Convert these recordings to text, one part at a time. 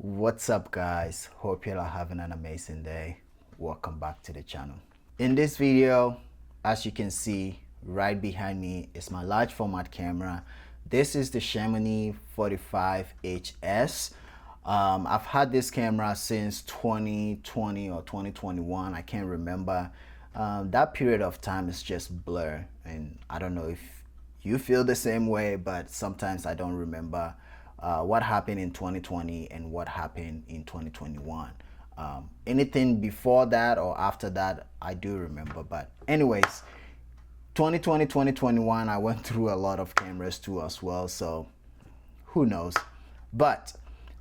What's up, guys? Hope you're having an amazing day. Welcome back to the channel. In this video, as you can see right behind me is my large format camera. This is the Chamonix 45HS. I've had this camera since 2020 or 2021. I can't remember. That period of time is just blur, and I don't know if you feel the same way, but sometimes I don't remember what happened in 2020 and what happened in 2021. Anything before that or after that, I do remember. But anyways, 2020, 2021, I went through a lot of cameras too as well, so who knows. But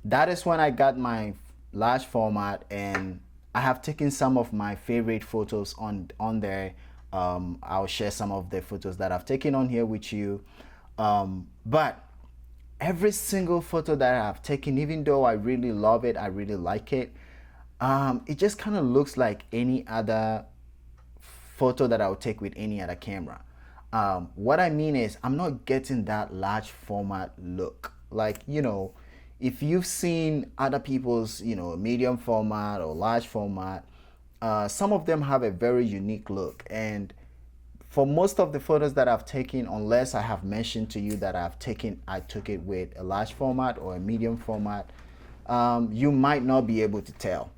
that is when I got my large format, and I have taken some of my favorite photos on there. I'll share some of the photos that I've taken on here with you. But every single photo that I have taken, even though I really love it, I really like it, it just kind of looks like any other photo that I would take with any other camera. What I mean is I'm not getting that large format look. Like, if you've seen other people's, medium format or large format, some of them have a very unique look. And for most of the photos that I've taken, unless I have mentioned to you that I took it with a large format or a medium format, you might not be able to tell.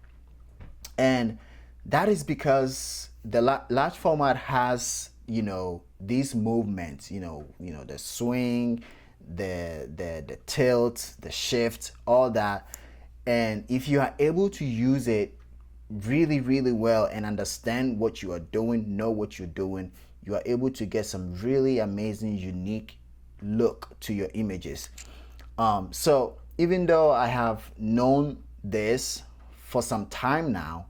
And that is because the large format has, these movements, the swing, the tilt, the shift, all that. And if you are able to use it really, really well and understand what you are doing, know what you're doing, you are able to get some really amazing, unique look to your images. So even though I have known this for some time now,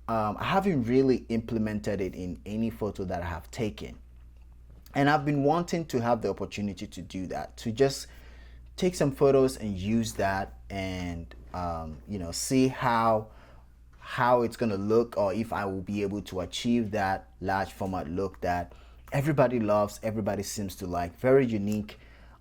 I haven't really implemented it in any photo that I have taken. And I've been wanting to have the opportunity to do that, to just take some photos and use that and, see how it's going to look, or if I will be able to achieve that large format look that everybody loves, everybody seems to like. Very unique.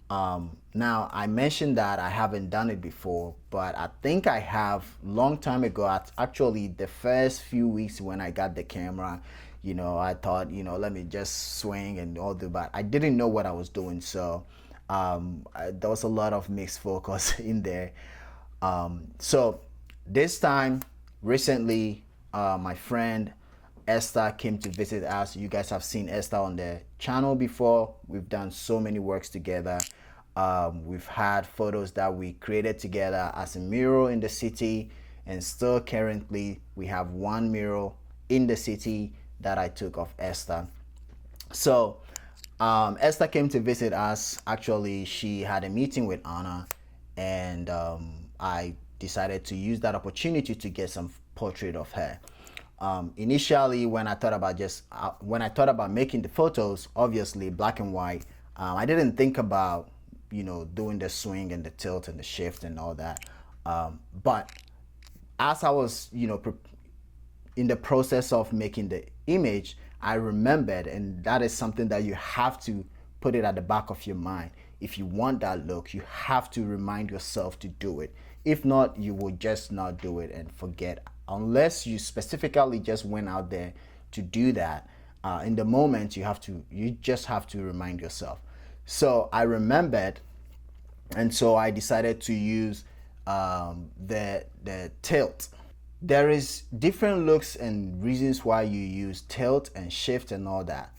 Now, I mentioned that I haven't done it before, but I think I have long time ago. Actually, the first few weeks when I got the camera, I thought, let me just swing and all that, but I didn't know what I was doing. So there was a lot of mixed focus in there. So this time, recently, my friend Esther came to visit us. You guys have seen Esther on the channel before. We've done so many works together. We've had photos that we created together as a mural in the city, and still currently we have one mural in the city that I took of Esther. So Esther came to visit us. Actually, she had a meeting with Anna, and I decided to use that opportunity to get some portrait of her. Initially, when I thought about making the photos, obviously black and white, I didn't think about doing the swing and the tilt and the shift and all that. But as I was in the process of making the image, I remembered, and that is something that you have to put it at the back of your mind. If you want that look, you have to remind yourself to do it. If not, you will just not do it and forget, unless you specifically just went out there to do that. In the moment, you just have to remind yourself. So I remembered, and so I decided to use the tilt. There is different looks and reasons why you use tilt and shift and all that.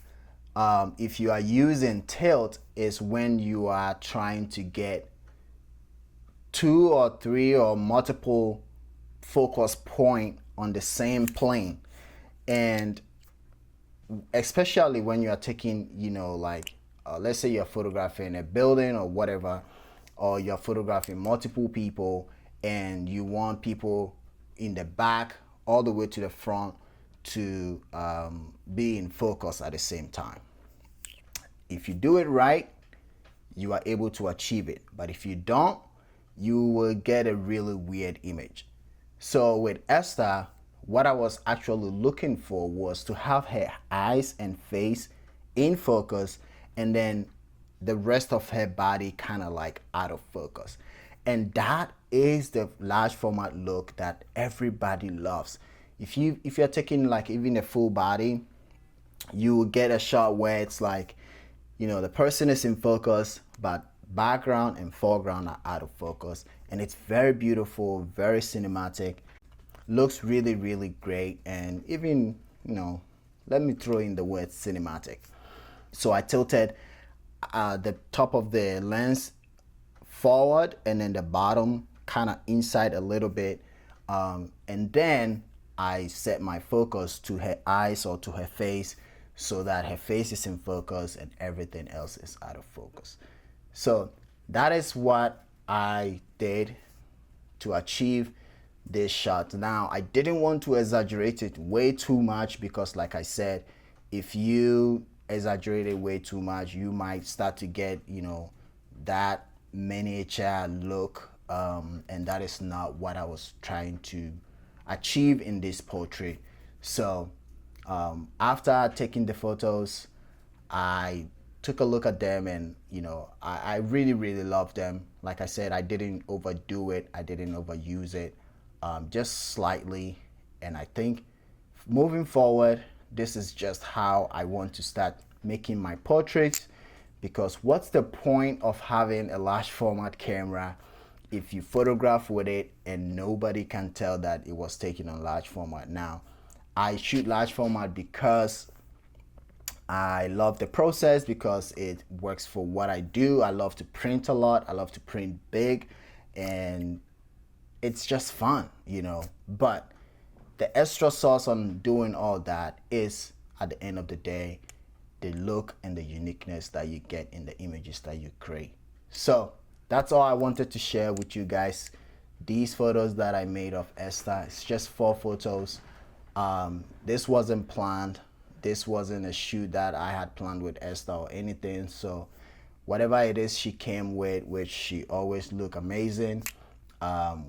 If you are using tilt, is when you are trying to get 2 or 3 or multiple focus point on the same plane, and especially when you are taking, let's say you're photographing a building or whatever, or you're photographing multiple people and you want people in the back all the way to the front to be in focus at the same time. If you do it right, you are able to achieve it. But if you don't, you will get a really weird image. So with Esther, what I was actually looking for was to have her eyes and face in focus, and then the rest of her body kind of like out of focus. And that is the large format look that everybody loves. If you're taking like even a full body, you will get a shot where it's like, you know, the person is in focus, but background and foreground are out of focus, and it's very beautiful, very cinematic, looks really, really great. And even, you know, let me throw in the word cinematic. So I tilted the top of the lens forward and then the bottom kind of inside a little bit, and then I set my focus to her eyes or to her face so that her face is in focus and everything else is out of focus. So that is what I did to achieve this shot. Now, I didn't want to exaggerate it way too much because, like I said, if you exaggerate it way too much, you might start to get, you know, that miniature look, and that is not what I was trying to achieve in this portrait. So after taking the photos, I took a look at them, and you know, I really, really love them. Like I said, I didn't overdo it, I didn't overuse it, just slightly. And I think moving forward, this is just how I want to start making my portraits, because what's the point of having a large format camera if you photograph with it and nobody can tell that it was taken on large format? Now, I shoot large format because I love the process, because it works for what I do. I love to print a lot, I love to print big, and it's just fun, you know. But the extra sauce on doing all that is, at the end of the day, the look and the uniqueness that you get in the images that you create. So that's all I wanted to share with you guys. These photos that I made of Esther, it's just 4 photos. This wasn't planned. This wasn't a shoot that I had planned with Esther or anything. So whatever it is she came with, which she always look amazing,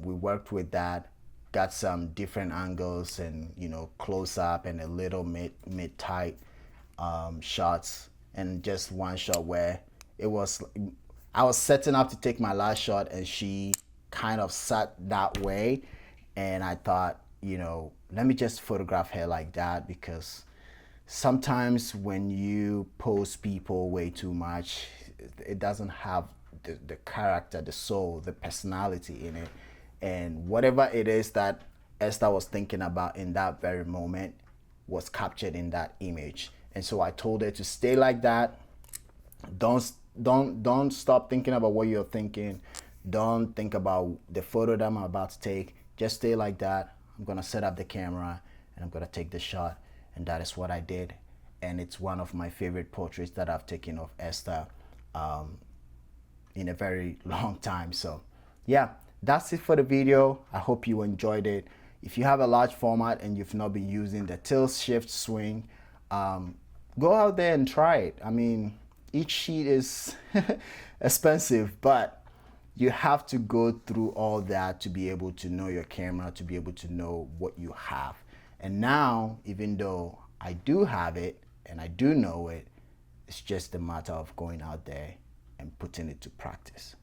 we worked with that, got some different angles and, you know, close up and a little mid tight shots, and just one shot where it was, I was setting up to take my last shot and she kind of sat that way, and I thought, you know, let me just photograph her like that, because sometimes when you pose people way too much, it doesn't have the character, the soul, the personality in it. And whatever it is that Esther was thinking about in that very moment was captured in that image. And so I told her to stay like that. Don't stop thinking about what you're thinking. Don't think about the photo that I'm about to take. Just stay like that. I'm gonna set up the camera and I'm gonna take the shot. And that is what I did. And it's one of my favorite portraits that I've taken of Esther in a very long time. So yeah, that's it for the video. I hope you enjoyed it. If you have a large format and you've not been using the tilt, shift, swing, go out there and try it. I mean, each sheet is expensive, but you have to go through all that to be able to know your camera, to be able to know what you have. And now, even though I do have it and I do know it, it's just a matter of going out there and putting it to practice.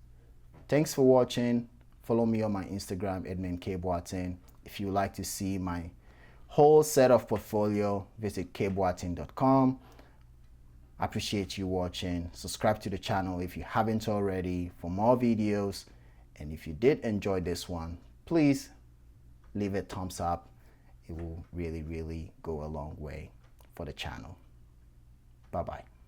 Thanks for watching. Follow me on my Instagram, KBANA. If you like to see my whole set of portfolio, visit kboatin.com. I appreciate you watching. Subscribe to the channel if you haven't already for more videos. And if you did enjoy this one, please leave a thumbs up. It will really, really go a long way for the channel. Bye-bye.